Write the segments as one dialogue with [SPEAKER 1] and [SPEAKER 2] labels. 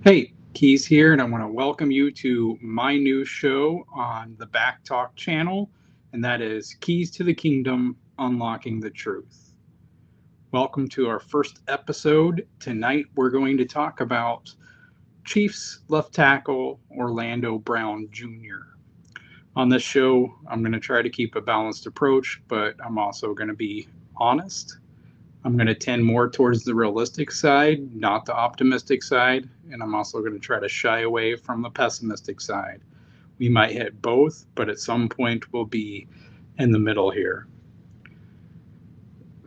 [SPEAKER 1] Hey, Keas here, and I want to welcome you to my new show on the Back Talk channel, and that is Keys to the Kingdom Unlocking the Truth. Welcome to our first episode. Tonight, we're going to talk about Chiefs left tackle Orlando Brown Jr. On this show, I'm going to try to keep a balanced approach, but I'm also going to be honest. I'm going to tend more towards the realistic side, not the optimistic side, and I'm also going to try to shy away from the pessimistic side. We might hit both, but at some point we'll be in the middle here.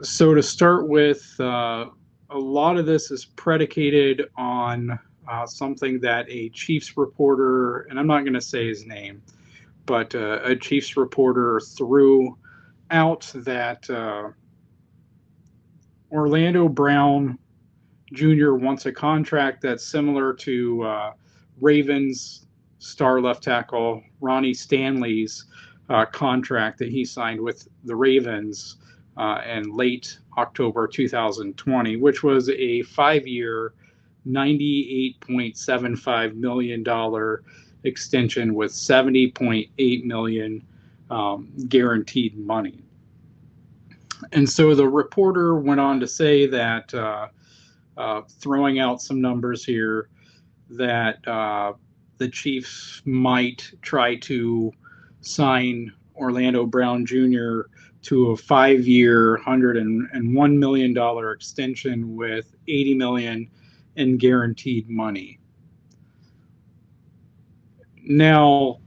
[SPEAKER 1] So, to start with, a lot of this is predicated on something that a Chiefs reporter, and I'm not going to say his name, but a Chiefs reporter threw out that Orlando Brown Jr. wants a contract that's similar to Ravens star left tackle Ronnie Stanley's contract that he signed with the Ravens in late October 2020, which was a 5-year, $98.75 million extension with $70.8 million guaranteed money. And so the reporter went on to say that, throwing out some numbers here, that the Chiefs might try to sign Orlando Brown Jr. to a 5-year, $101 million extension with $80 million in guaranteed money. Now,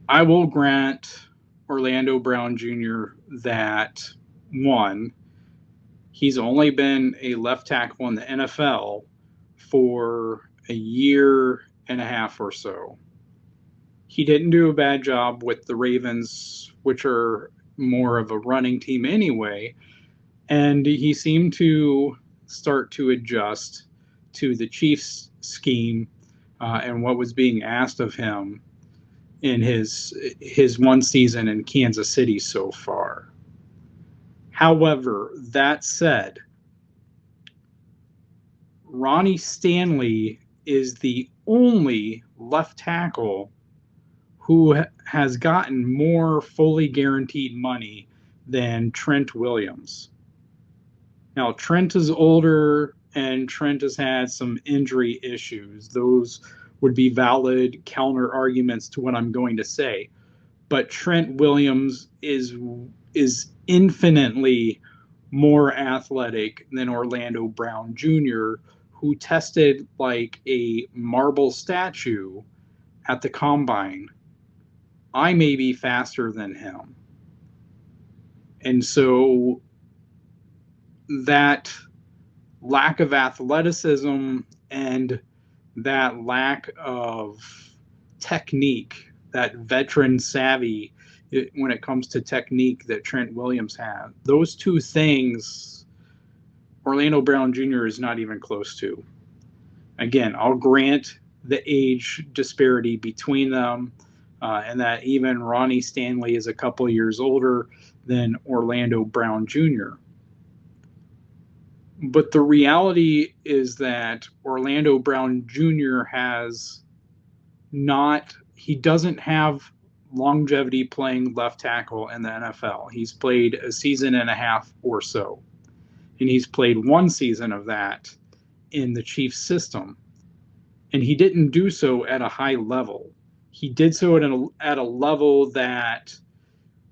[SPEAKER 1] I will grant Orlando Brown Jr. that, one, he's only been a left tackle in the NFL for a year and a half or so. He didn't do a bad job with the Ravens, which are more of a running team anyway, and he seemed to start to adjust to the Chiefs' scheme and what was being asked of him in his one season in Kansas City so far. However, that said, Ronnie Stanley is the only left tackle who has gotten more fully guaranteed money than Trent Williams. Now, Trent is older and Trent has had some injury issues. Those would be valid counter arguments to what I'm going to say. But Trent Williams is infinitely more athletic than Orlando Brown Jr., who tested like a marble statue at the combine. I may be faster than him. And so that lack of athleticism and that lack of technique, that veteran savvy when it comes to technique that Trent Williams had, those two things Orlando Brown Jr. is not even close to. Again, I'll grant the age disparity between them, and that even Ronnie Stanley is a couple years older than Orlando Brown Jr. But the reality is that Orlando Brown Jr. he doesn't have longevity playing left tackle in the NFL. He's played a season and a half or so, and he's played one season of that in the Chiefs system. And he didn't do so at a high level. He did so at a level that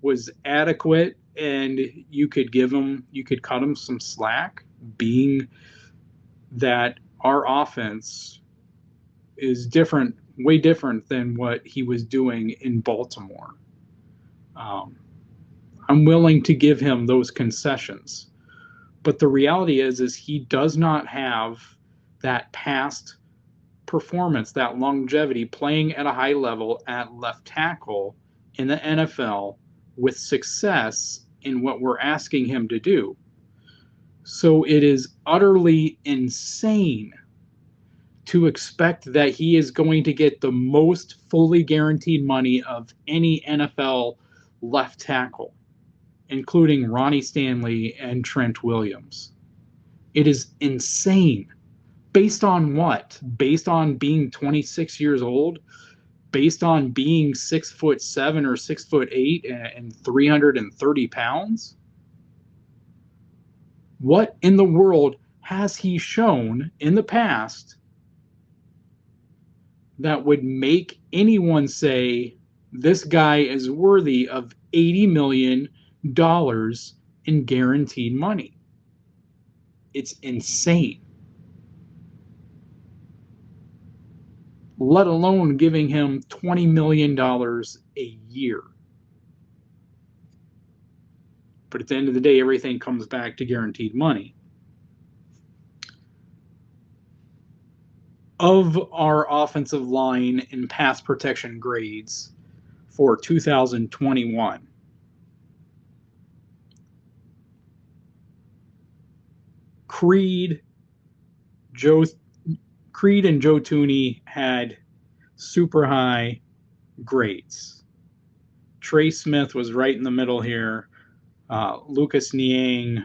[SPEAKER 1] was adequate, and you could cut him some slack, being that our offense is way different than what he was doing in Baltimore. I'm willing to give him those concessions. But the reality is he does not have that past performance, that longevity playing at a high level at left tackle in the NFL with success in what we're asking him to do. So it is utterly insane to expect that he is going to get the most fully guaranteed money of any NFL left tackle, including Ronnie Stanley and Trent Williams. It is insane. Based on what? Based on being 26 years old? Based on being 6'7" or 6'8" and 330 pounds? What in the world has he shown in the past that would make anyone say this guy is worthy of $80 million in guaranteed money? It's insane. Let alone giving him $20 million a year. But at the end of the day, everything comes back to guaranteed money. Of our offensive line and pass protection grades for 2021, Creed and Joe Thuney had super high grades. Trey Smith was right in the middle here. Lucas Niang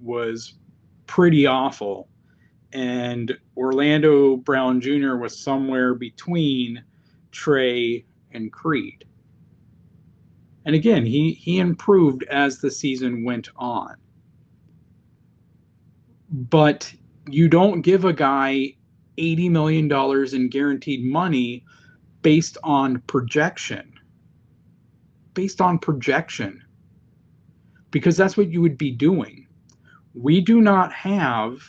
[SPEAKER 1] was pretty awful. And Orlando Brown Jr. was somewhere between Trey and Creed. And again, he improved as the season went on. But you don't give a guy $80 million in guaranteed money based on projection. Based on projection. Because that's what you would be doing. We do not have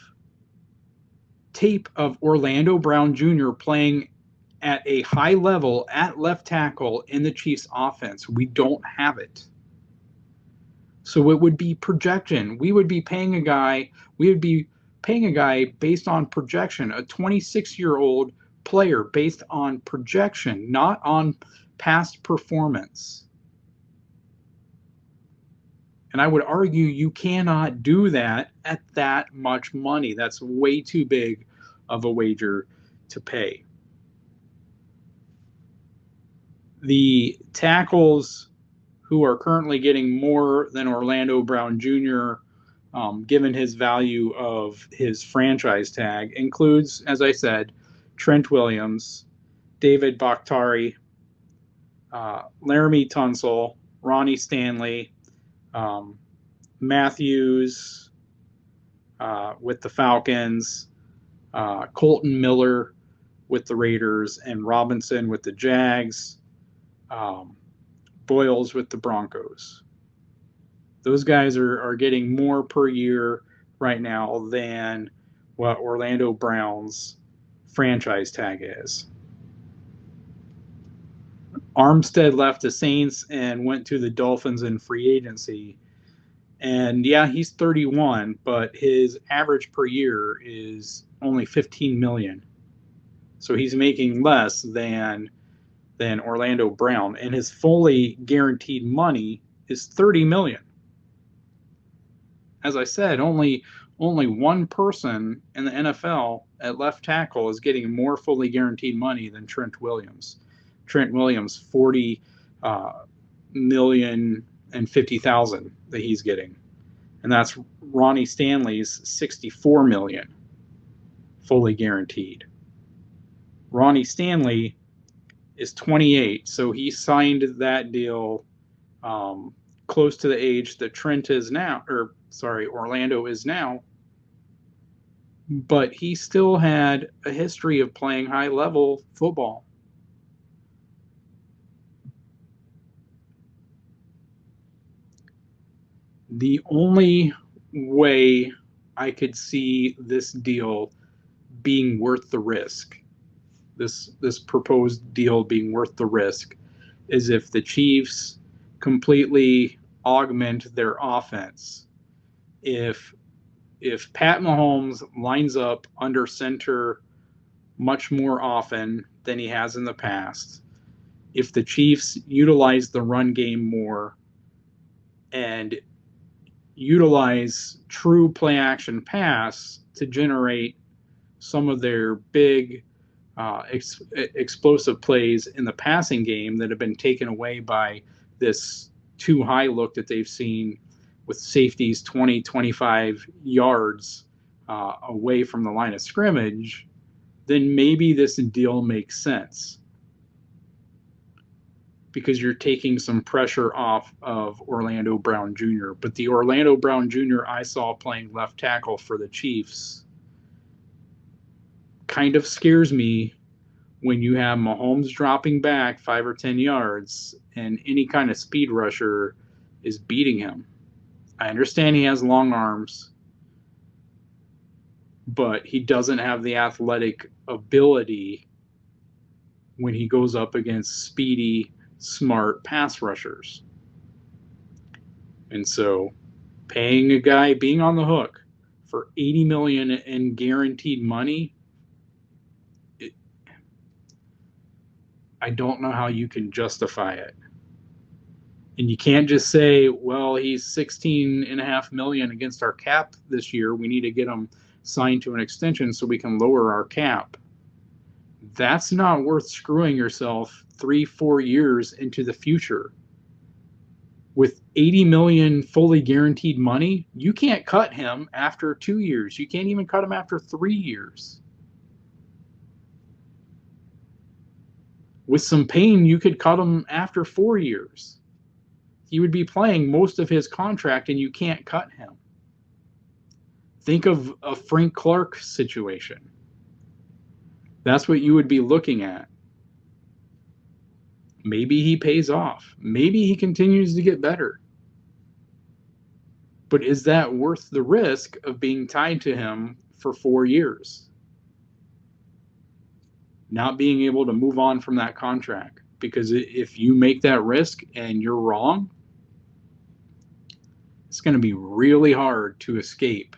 [SPEAKER 1] tape of Orlando Brown Jr. playing at a high level at left tackle in the Chiefs offense. We don't have it. So it would be projection. We would be paying a guy based on projection, a 26-year-old player based on projection, not on past performance. And I would argue you cannot do that at that much money. That's way too big of a wager to pay. The tackles who are currently getting more than Orlando Brown Jr., given his value of his franchise tag, includes, as I said, Trent Williams, David Bakhtiari, Laramie Tunsil, Ronnie Stanley, Matthews with the Falcons, Colton Miller with the Raiders, and Robinson with the Jags, Boyles with the Broncos. Those guys are getting more per year right now than what Orlando Brown's franchise tag is. Armstead left the Saints and went to the Dolphins in free agency. And yeah, he's 31, but his average per year is only $15 million. So he's making less than Orlando Brown, and his fully guaranteed money is $30 million. As I said, only one person in the NFL at left tackle is getting more fully guaranteed money than Trent Williams. Trent Williams, $40 million and $50,000 that he's getting, and that's Ronnie Stanley's $64 million fully guaranteed. Ronnie Stanley is 28, so he signed that deal close to the age that Orlando is now. But he still had a history of playing high-level football. The only way I could see this deal being worth the risk, this proposed deal being worth the risk, is if the Chiefs completely augment their offense. If Pat Mahomes lines up under center much more often than he has in the past, if the Chiefs utilize the run game more and utilize true play action pass to generate some of their big explosive plays in the passing game that have been taken away by this too high look that they've seen with safeties 20, 25 yards away from the line of scrimmage, then maybe this deal makes sense because you're taking some pressure off of Orlando Brown Jr. But the Orlando Brown Jr. I saw playing left tackle for the Chiefs kind of scares me when you have Mahomes dropping back 5 or 10 yards and any kind of speed rusher is beating him. I understand he has long arms, but he doesn't have the athletic ability when he goes up against speedy, smart pass rushers. And so paying a guy, being on the hook for $80 million in guaranteed money, I don't know how you can justify it. And you can't just say, well, he's $16.5 million against our cap this year. We need to get him signed to an extension so we can lower our cap. That's not worth screwing yourself 3-4 years into the future. With $80 million fully guaranteed money, you can't cut him after 2 years. You can't even cut him after 3 years. With some pain, you could cut him after 4 years. He would be playing most of his contract and you can't cut him. Think of a Frank Clark situation. That's what you would be looking at. Maybe he pays off. Maybe he continues to get better. But is that worth the risk of being tied to him for 4 years? Not being able to move on from that contract. Because if you make that risk and you're wrong, it's going to be really hard to escape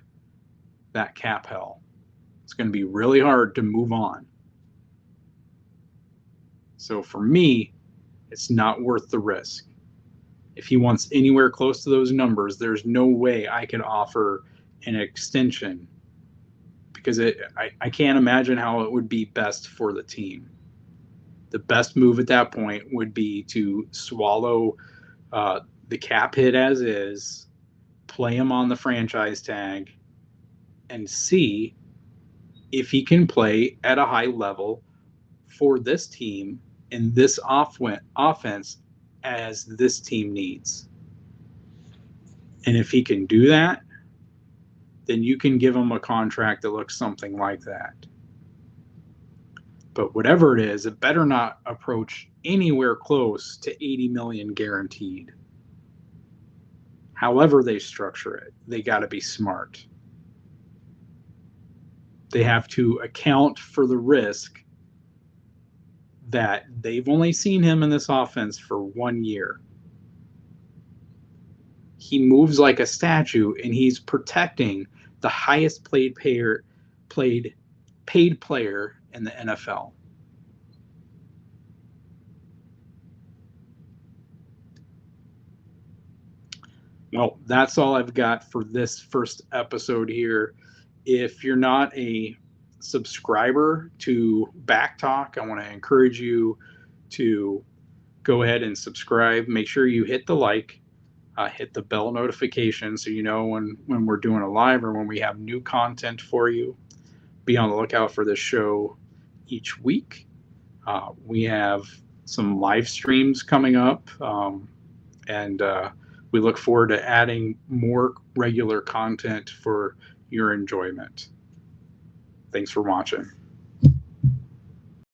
[SPEAKER 1] that cap hell. It's going to be really hard to move on. So for me, it's not worth the risk. If he wants anywhere close to those numbers, there's no way I can offer an extension because I can't imagine how it would be best for the team. The best move at that point would be to swallow the cap hit as is, play him on the franchise tag, and see if he can play at a high level for this team and this offense as this team needs. And if he can do that, then you can give him a contract that looks something like that. But whatever it is, it better not approach anywhere close to $80 million guaranteed. However they structure it, they got to be smart. They have to account for the risk that they've only seen him in this offense for 1 year. He moves like a statue, and he's protecting the highest paid player in the NFL. Well, that's all I've got for this first episode here. If you're not a subscriber to Back Talk, I want to encourage you to go ahead and subscribe. Make sure you hit the like, hit the bell notification so you know when we're doing a live or when we have new content for you. Be on the lookout for this show each week. We have some live streams coming up, and we look forward to adding more regular content for your enjoyment. Thanks for watching.